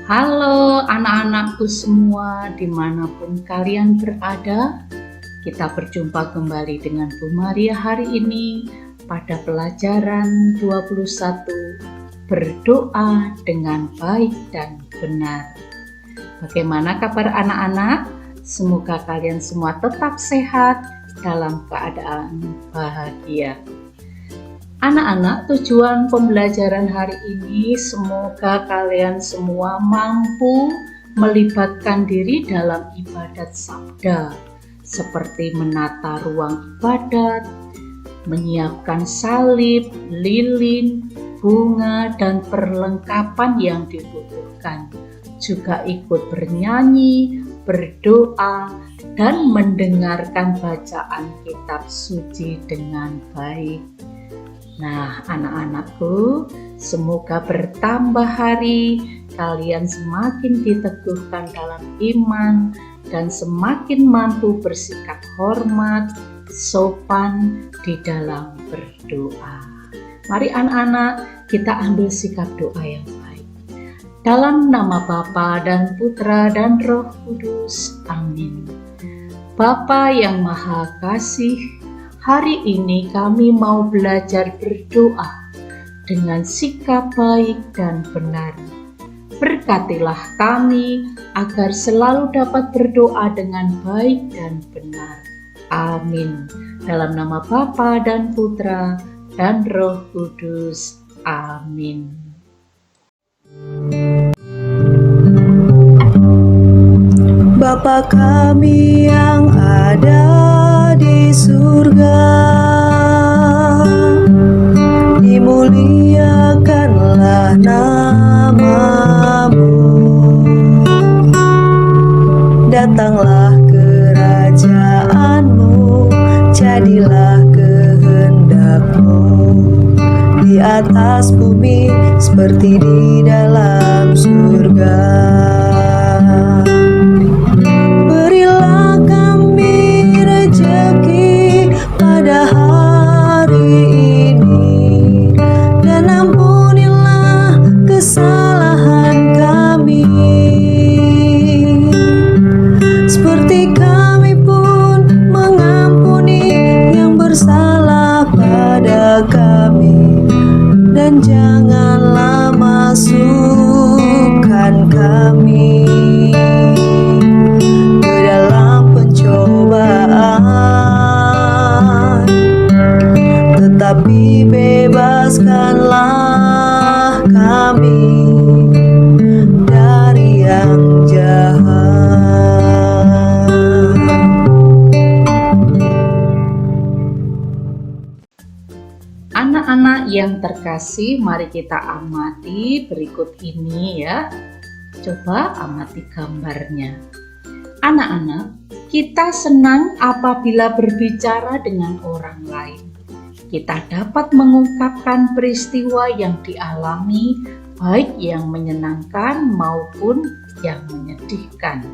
Halo anak-anakku semua, dimanapun kalian berada, kita berjumpa kembali dengan Bu Maria hari ini pada pelajaran 21, berdoa dengan baik dan benar. Bagaimana kabar anak-anak? Semoga kalian semua tetap sehat dalam keadaan bahagia. Anak-anak, tujuan pembelajaran hari ini semoga kalian semua mampu melibatkan diri dalam ibadat sabda, seperti menata ruang ibadat, menyiapkan salib, lilin, bunga, dan perlengkapan yang dibutuhkan. Juga ikut bernyanyi, berdoa, dan mendengarkan bacaan kitab suci dengan baik. Nah, anak-anakku, semoga bertambah hari, kalian semakin diteguhkan dalam iman dan semakin mampu bersikap hormat, sopan di dalam berdoa. Mari anak-anak, kita ambil sikap doa yang baik. Dalam nama Bapa dan Putra dan Roh Kudus. Amin. Bapa yang Maha Kasih, hari ini kami mau belajar berdoa dengan sikap baik dan benar. Berkatilah kami agar selalu dapat berdoa dengan baik dan benar. Amin. Dalam nama Bapa dan Putra dan Roh Kudus. Amin. Bapa kami yang ada di surga, dimuliakanlah namamu, datanglah kerajaanmu, jadilah kehendakmu di atas bumi seperti di dalam surga. Dan janganlah masukkan kami ke dalam pencobaan, tetapi bebaskanlah kami dari yang jahat. Anak-anak yang terkasih, mari kita amati berikut ini ya. Coba amati gambarnya. Anak-anak, kita senang apabila berbicara dengan orang lain. Kita dapat mengungkapkan peristiwa yang dialami, baik yang menyenangkan maupun yang menyedihkan.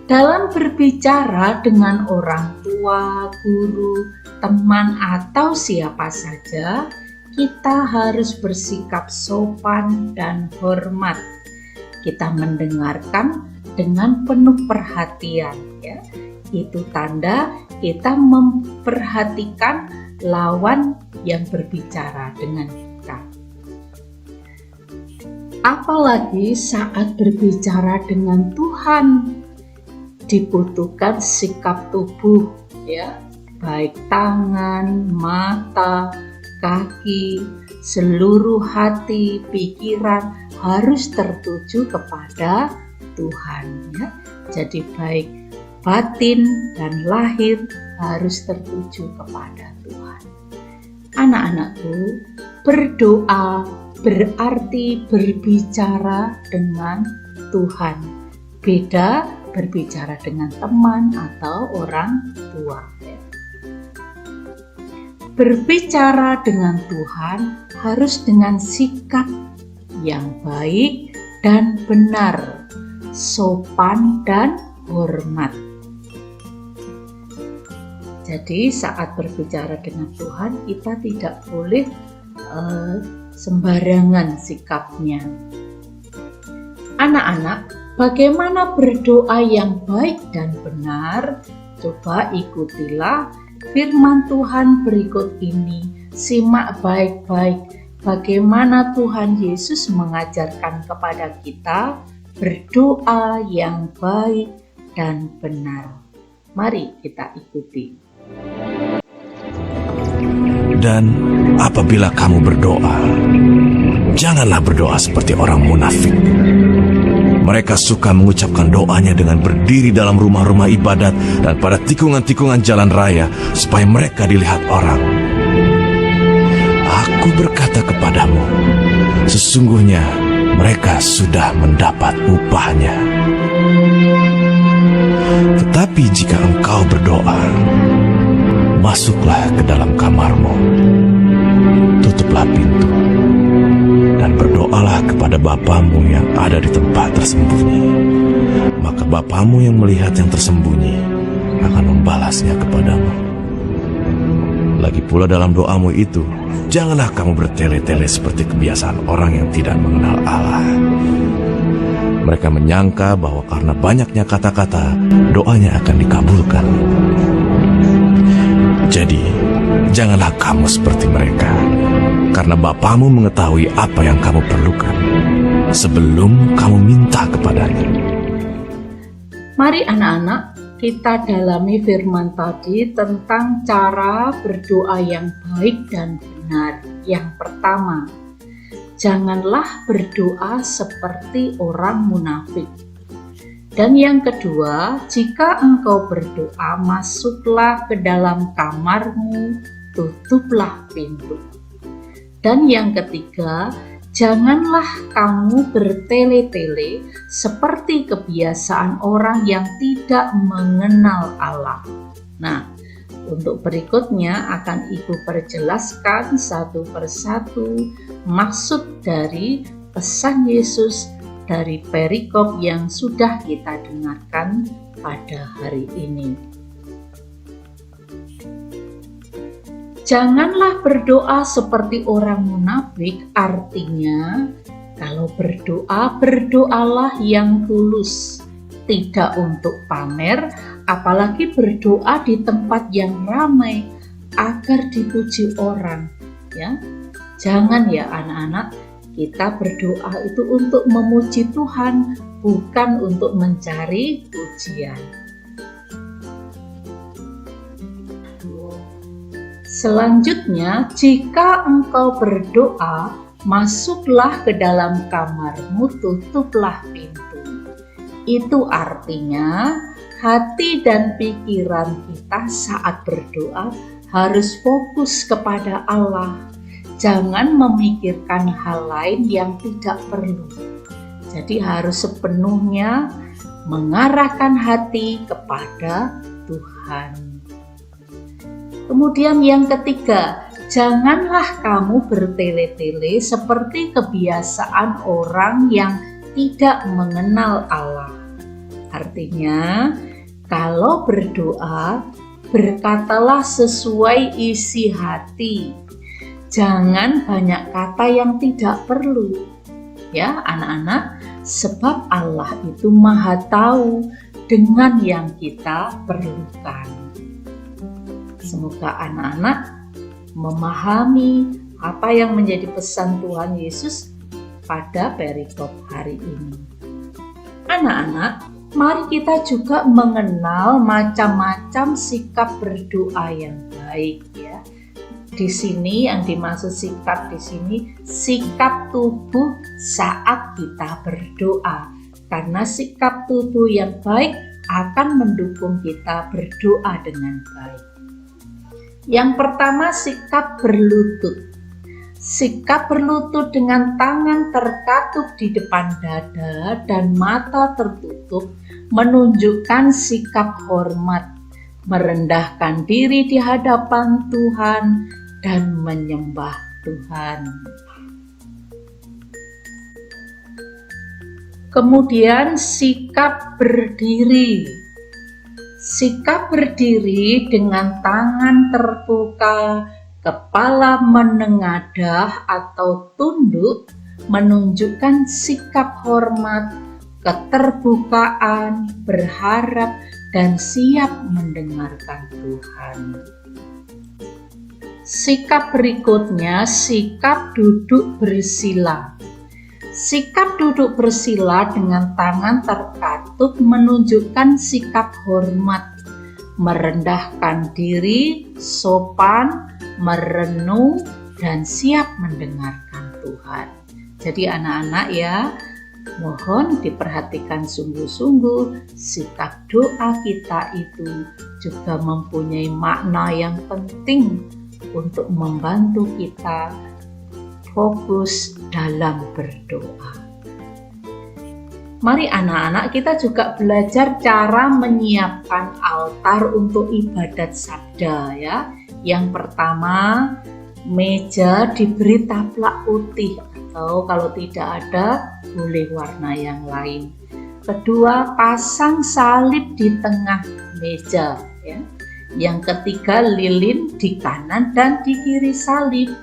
Dalam berbicara dengan orang tua, guru, teman, atau siapa saja, kita harus bersikap sopan dan hormat. Kita mendengarkan dengan penuh perhatian, ya. Itu tanda kita memperhatikan lawan yang berbicara dengan kita. Apalagi saat berbicara dengan Tuhan, dibutuhkan sikap tubuh, ya. Baik tangan, mata, kaki, seluruh hati, pikiran harus tertuju kepada Tuhan, ya. Jadi baik batin dan lahir harus tertuju kepada Tuhan. Anak-anakku, berdoa berarti berbicara dengan Tuhan. Beda berbicara dengan teman atau orang tua. Berbicara dengan Tuhan harus dengan sikap yang baik dan benar, sopan dan hormat. Jadi saat berbicara dengan Tuhan, kita tidak boleh sembarangan sikapnya. Anak-anak, bagaimana berdoa yang baik dan benar? Coba ikutilah firman Tuhan berikut ini. Simak baik-baik bagaimana Tuhan Yesus mengajarkan kepada kita berdoa yang baik dan benar. Mari kita ikuti. Dan apabila kamu berdoa, janganlah berdoa seperti orang munafik. Mereka suka mengucapkan doanya dengan berdiri dalam rumah-rumah ibadat dan pada tikungan-tikungan jalan raya supaya mereka dilihat orang. Aku berkata kepadamu, sesungguhnya mereka sudah mendapat upahnya. Tetapi jika engkau berdoa, masuklah ke dalam kamarmu, tutuplah pintu, dan berdoalah kepada Bapamu yang ada di tempat tersembunyi. Maka Bapamu yang melihat yang tersembunyi akan membalasnya kepadamu. Lagi pula dalam doamu itu, janganlah kamu bertele-tele seperti kebiasaan orang yang tidak mengenal Allah. Mereka menyangka bahwa karena banyaknya kata-kata, doanya akan dikabulkan. Jadi, janganlah kamu seperti mereka, karena Bapamu mengetahui apa yang kamu perlukan sebelum kamu minta kepadanya. Mari anak-anak, kita dalami firman tadi tentang cara berdoa yang baik dan benar. Yang pertama, janganlah berdoa seperti orang munafik. Dan yang kedua, jika engkau berdoa, masuklah ke dalam kamarmu, tutuplah pintu. Dan yang ketiga, janganlah kamu bertele-tele seperti kebiasaan orang yang tidak mengenal Allah. Nah, untuk berikutnya akan Ibu perjelaskan satu persatu maksud dari pesan Yesus dari perikop yang sudah kita dengarkan pada hari ini. Janganlah berdoa seperti orang munafik, artinya kalau berdoa, berdoalah yang tulus, tidak untuk pamer, apalagi berdoa di tempat yang ramai agar dipuji orang. Ya, jangan ya anak-anak, kita berdoa itu untuk memuji Tuhan, bukan untuk mencari pujian. Selanjutnya, jika engkau berdoa, masuklah ke dalam kamarmu, tutuplah pintu. Itu artinya hati dan pikiran kita saat berdoa harus fokus kepada Allah. Jangan memikirkan hal lain yang tidak perlu. Jadi harus sepenuhnya mengarahkan hati kepada Tuhan. Kemudian yang ketiga, janganlah kamu bertele-tele seperti kebiasaan orang yang tidak mengenal Allah. Artinya, kalau berdoa, berkatalah sesuai isi hati. Jangan banyak kata yang tidak perlu. Ya, anak-anak, sebab Allah itu Maha tahu dengan yang kita perlukan. Semoga anak-anak memahami apa yang menjadi pesan Tuhan Yesus pada perikop hari ini. Anak-anak, mari kita juga mengenal macam-macam sikap berdoa yang baik ya. Di sini yang dimaksud sikap di sini sikap tubuh saat kita berdoa. Karena sikap tubuh yang baik akan mendukung kita berdoa dengan baik. Yang pertama, sikap berlutut. Sikap berlutut dengan tangan terkatup di depan dada dan mata tertutup menunjukkan sikap hormat, merendahkan diri di hadapan Tuhan dan menyembah Tuhan. Kemudian sikap berdiri. Sikap berdiri dengan tangan terbuka, kepala menengadah atau tunduk menunjukkan sikap hormat, keterbukaan, berharap, dan siap mendengarkan Tuhan. Sikap berikutnya, sikap duduk bersila. Sikap duduk bersila dengan tangan terkatup menunjukkan sikap hormat, merendahkan diri, sopan, merenung, dan siap mendengarkan Tuhan. Jadi anak-anak ya, mohon diperhatikan sungguh-sungguh, sikap doa kita itu juga mempunyai makna yang penting untuk membantu kita fokus dalam berdoa. Mari anak-anak kita juga belajar cara menyiapkan altar untuk ibadat sabda ya. Yang pertama, meja diberi taplak putih atau kalau tidak ada boleh warna yang lain. Kedua, pasang salib di tengah meja ya. Yang ketiga, lilin di kanan dan di kiri salib.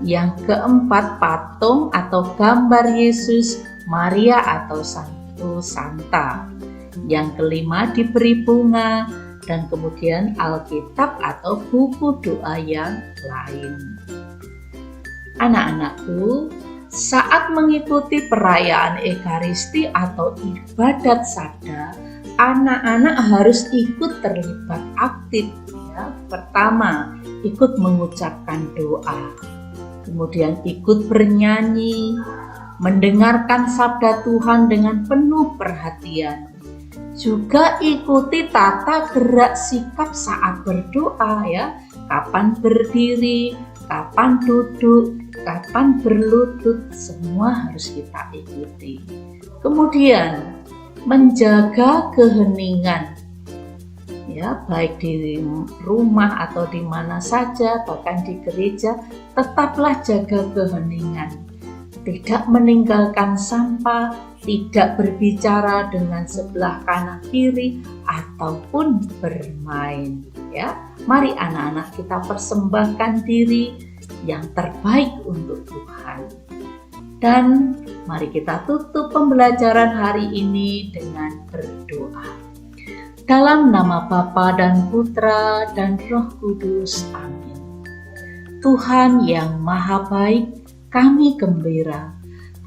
Yang keempat, patung atau gambar Yesus, Maria atau Santo Santa. Yang kelima, diberi bunga, dan kemudian Alkitab atau buku doa yang lain. Anak-anakku, saat mengikuti perayaan Ekaristi atau ibadat sabda, anak-anak harus ikut terlibat aktif ya. Pertama, ikut mengucapkan doa. Kemudian ikut bernyanyi, mendengarkan sabda Tuhan dengan penuh perhatian. Juga ikuti tata gerak sikap saat berdoa ya. Kapan berdiri, kapan duduk, kapan berlutut, semua harus kita ikuti. Kemudian menjaga keheningan ya, baik di rumah atau di mana saja, bahkan di gereja, tetaplah jaga keheningan. Tidak meninggalkan sampah, tidak berbicara dengan sebelah kanan kiri, ataupun bermain. Ya, mari anak-anak kita persembahkan diri yang terbaik untuk Tuhan. Dan mari kita tutup pembelajaran hari ini dengan berdoa. Dalam nama Bapa dan Putra dan Roh Kudus. Amin. Tuhan yang Maha Baik, kami gembira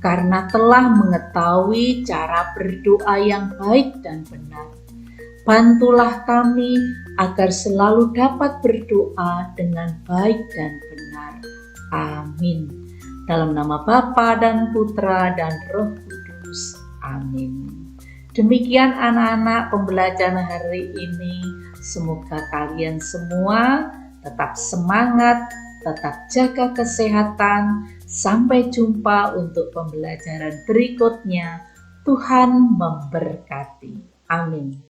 karena telah mengetahui cara berdoa yang baik dan benar. Bantulah kami agar selalu dapat berdoa dengan baik dan benar. Amin. Dalam nama Bapa dan Putra dan Roh Kudus. Amin. Demikian anak-anak pembelajaran hari ini. Semoga kalian semua tetap semangat, tetap jaga kesehatan. Sampai jumpa untuk pembelajaran berikutnya. Tuhan memberkati. Amin.